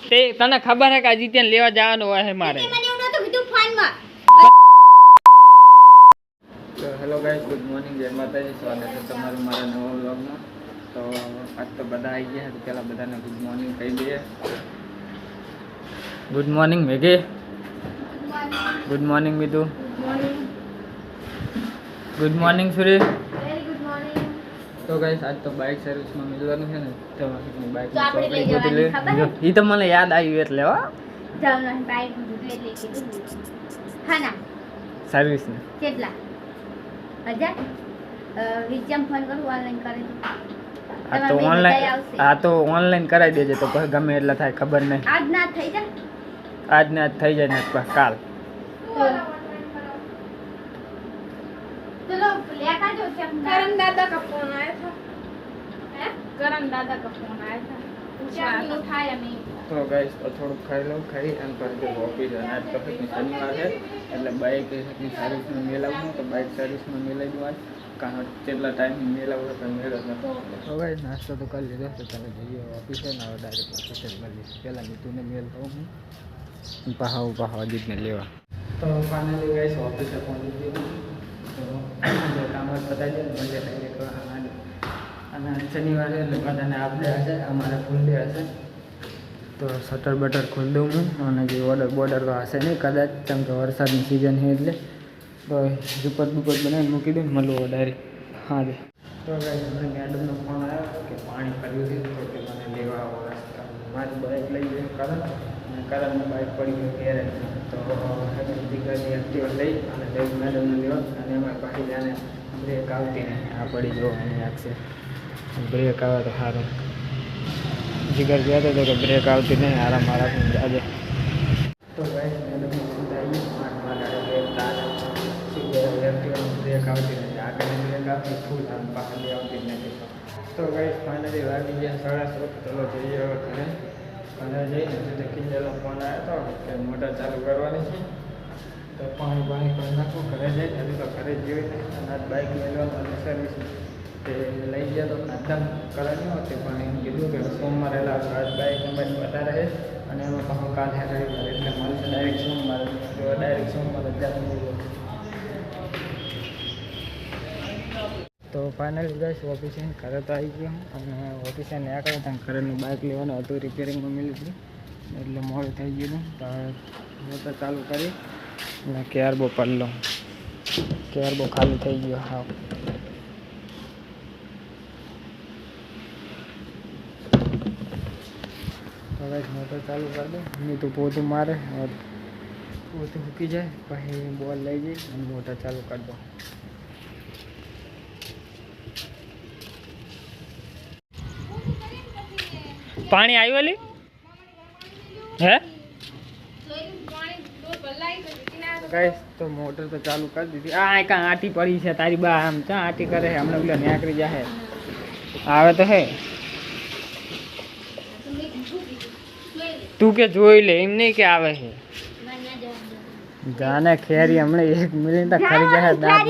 તે તને ખબર હે કે આદિત્યને લેવા જવાનું હોય છે મારે. તો હેલો ગાઈસ, ગુડ મોર્નિંગ, જય માતાજી. સ્વાગત છે તમારું મારા નવા વ્લોગમાં. તો આજ તો બધા આવી ગયા તો પહેલાં બધાને ગુડ મોર્નિંગ કહી દઈએ. ગુડ મોર્નિંગ મેઘે. Good morning Mitu. Good morning Suresh. તો ગાઈસ આજ તો બાઇક સર્વિસમાં મિલવાનું છે ને, તો બાઇક એ તો મને યાદ આવ્યું એટલે હો સર્વિસ ને કેટલા હજાર વિજ્ઞાન ફોન કરું ઓનલાઈન કરી તો ઓનલાઈન કરાવી દેજે તો પછી ગમે એટલા થાય ખબર નહીં. આજ ના થઈ જાય, આજ ને આજ થઈ જાય ને કાલ. चलो लेका जो करम दादा का फोन आया था, है करम दादा का फोन आया था, पूछा कि उठाया नहीं. તો ગાઈસ તો થોડુંક ખાઈ લઉં, ખાઈ અને પછી ઓફિસ આજ તો શનિવાર છે એટલે બાઇક સર્વિસમાં મેળવવું તો બાઇક સર્વિસમાં મેળવી દઉં આજ, કારણ કેટલા ટાઈમ મેળવવું તો મેળવ નતો. તો ગાઈસ નાસ્તો તો કરી લીધો તો ચાલો જઈએ ઓફિસે ને હવે ડાયરેક્ટ ઓફિસે મળીએ. પહેલાં મીતુને મેળ કહું હું પહાવ અજીતને લેવા. તો ફાઇનલી ગાઈસ ઓફિસે પહોંચી ગયું. તો જે કામ જ પતાવી દે મને ડાયરેક્ટ અને શનિવારે એટલે બધાને આપણે હશે, અમારે ફૂલ ડે હશે તો શટર બટર ખોલી દઉં હું. અને જે બોર્ડર તો હશે નહીં કદાચ, કેમ કે વરસાદની સિઝન છે એટલે તો ઝુપટ બુપટ બનાવીને મૂકી દઉં મળવું ડાયરેક્ટ. હા રે તો મને મેડમનો ફોન આવ્યો કે પાણી કર્યું છે તો કે મને લેવા આવો રસ્તા. મારી બાઇક લઈ ગયું કરણ અને કરણને બાઇક પડી ગયું ઘેરે તો દીકરાની એક્ટિવા લઈ અને મેડમને લેવા અને એમાં પાછી જાણે બ્રેક આવતી નહીં. આ પડી ગયો અહીં આખશે બ્રેક આવે તો સારું. જીગર કહેતો હતો કે બ્રેક આવતી નહીં, આરામ જાજે. તો ગાઈસ મેડમનો ફોન આવી બ્રેક આવતી નથી, આગળ બ્રેક આવતી ફૂલ આમ પાછળ આવતી જ નથી. તો ગાઈસ ફાઇનલી વાગી ગયા 7:30. ચલો જઈએ હવે ઘરે. ઘરે જઈને તો કિંજલનો ફોન આવ્યો હતો કે મોટર ચાલુ કરવાની છે તો પાણી કરી નાખું. ઘરે જઈ હજી તો ઘરે જોઈ અને આજ બાઇક મેળવવાનું અને સર્વિસ તે લઈ ગયા તો એકદમ કરાવી નહોતી પણ એમ કીધું કે સોમવારે લાવજો. આજ બાઇક નંબર વધારે છે અને એમાં પાછું કાલે રવિવાર એટલે મળશે ડાયરેક્ટ સોમવારે. તો ડાયરેક્ટ સોમવારે જવાનું. તો ફાઇનલી ગઈશ ઓફિસે ઘરે તો આવી ગયો અને ઓફિસે ને આગળ ત્યાં ઘરેનું બાઇક લેવાનું હતું, રિપેરિંગમાં મળ્યું હતું એટલે મોડું થઈ ગયું. તો મોટર ચાલુ કરી અને કેરબો પડલો, કેરબો ખાલી થઈ ગયો. હા હવે મોટર ચાલુ કરી દઉં. નહીં તો પોતું મારે, પોતું મૂકી જાય પછી બોલ લઈ જઈ અને મોટર ચાલુ કરી દઉં. પાણી આવ્યું અલી હે ગાઈસ? તો મોટર તો ચાલુ કરી દીધી. આ કાં આટી પડી છે તારી બા, આમ ચા આટી કરે છે હમણાં પેલા નેકરી જાય આવે તો હે. તું કે જોઈ લે એમ નહીં કે આવે છે જાને ખેરી હમણાં 1 મિનિટ ખરી જાય. દાંત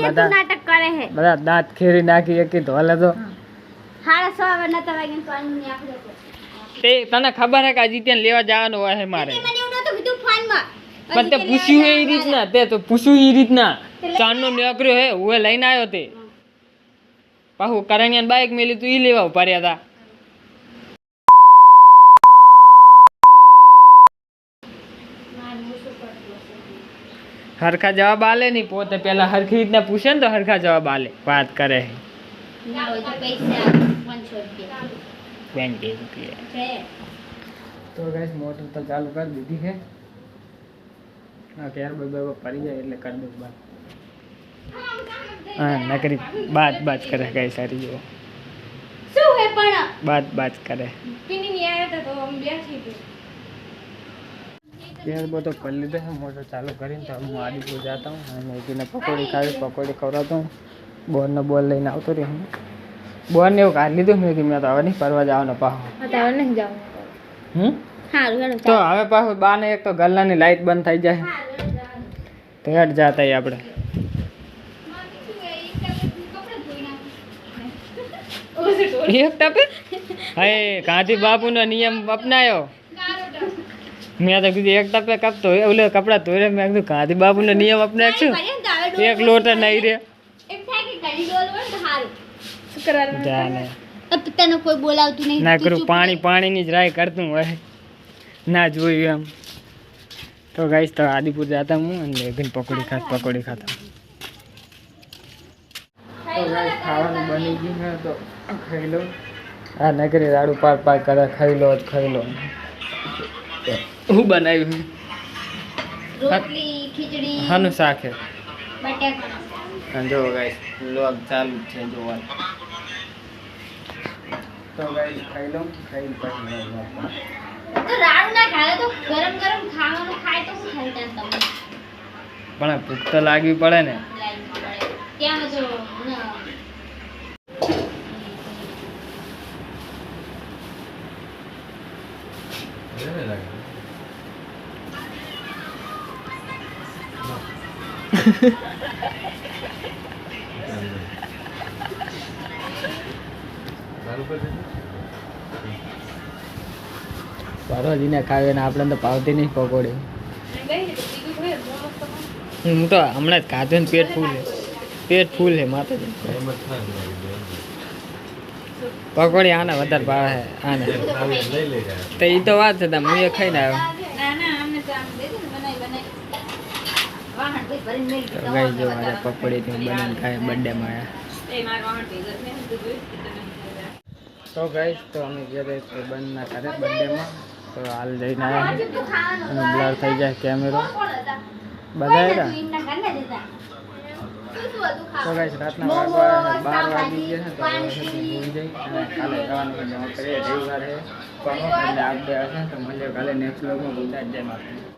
બધા દાંત ખેરી નાખી એક ધોલે તો તે તને ખબર હે કે આદિત્યને લેવા જવાનું હોય છે મારે. પણ તે પૂછ્યું એ રીતના, તે તો પૂછ્યું એ રીતના ચાંદનો નીકળ્યો હે હું લઈને આવ્યો તે પાછું કરણિયાને બાઇક મેલી તું એ લેવા ઉભા રહ્યા હતા. હરખા જવાબ આલે નહીં, પોતે પેલા હરખી રીતના પૂછે ને તો હરખા જવાબ આલે. વાત કરે તો ગાઈસ મોટર તો ચાલુ કરી દીધી છે. હા ક્યાર બાબા પડી જાય એટલે કરી દઉં બાદ. હા નકરી બાત કરે ગાઈ સારી જેવો શું હે પણ બાત કરે પીની ની આયા તો हम બેઠી હતી. यार वो तो कर लेते हैं मोटर चालू करें तो हम आदिपुर जाता हूँ मैं मैगी ने पकौड़ी खाई पकौड़ी खवड़ाता हूँ. बोर ने बोल लेना આવતો રે હું બોર ને એવું કાઢી લીધું મેગી મેં તો હવે નહીં ફરવા જવાનું પાછું. હવે નહીં જાવ. તો હવે પાછું બાને એક તો ગલ્લાની લાઈટ બંધ થઈ જાય તો હેડ જાતા આપણે. એક ટપે હે ગાંધી બાપુનો નિયમ અપનાયો. મેં તો કીધું એક ટપે કપતો ઓલે કપડા ધોઈ મેં કીધું ગાંધી બાબુનો નિયમ અપનાવશું એક લોટ નહીં રે જાને તને કોઈ બોલાવતું નહીં ના કરું પાણીની જ રાય કરતું હોય ના જોયું એમ તો ગાઈસ તો આદિપુર જતા હું અને લેગન પકોડી ખાતા તો ગાઈસ ખાવાનું બની ગયું ને તો ખાઈ લો. હા નગરી રાડું પાક પાક કરે ખાઈ લો હું બનાવ્યું રોટલી ખીચડી હાનું શાક હે બટેકાનું અને જો ગાઈસ લોગ ચાલુ છે જોવા તો ગાઈસ ખાઈ લો ખાઈ પછી મળીએ. તો રાડું ના ખાય તો ગરમ ગરમ ખાવાનું ખાય તો શું ખાઈ ત્યાં તમે પણ ભૂખ તો લાગવી પડે ને ત્યાં તો પાર્વતીને ખાવે ને આપણે તો ભાવતી નહીં પકોડી હું તો હમણાં જ ખાધું ને પેટ ફૂલ છે માતાજી પકોડી આને વધારે ભાવે છે આને તો એ તો વાત છે હું એ ખાઈને આવ્યો તો ગઈ જો મારે પકોડી બનાવીને ખાય બર્થડેમાં તો ગાઈસ તો અમે ગયા હતા બંધના ઘરે બર્થડેમાં તો હાલ જઈને આવ્યા અને બ્લર થઈ જાય કેમેરો બધા હતા. તો ગાઈસ રાતના વાગવા 12 વાગી ગયા છે તો હવે ભૂલી જઈ અને કાલે જવાનું જમા કરીએ રવિવાર છે એટલે આપણે હશે તો મળીએ કાલે નેક્સ્ટ વ્લોગમાં. બધા જય માતા.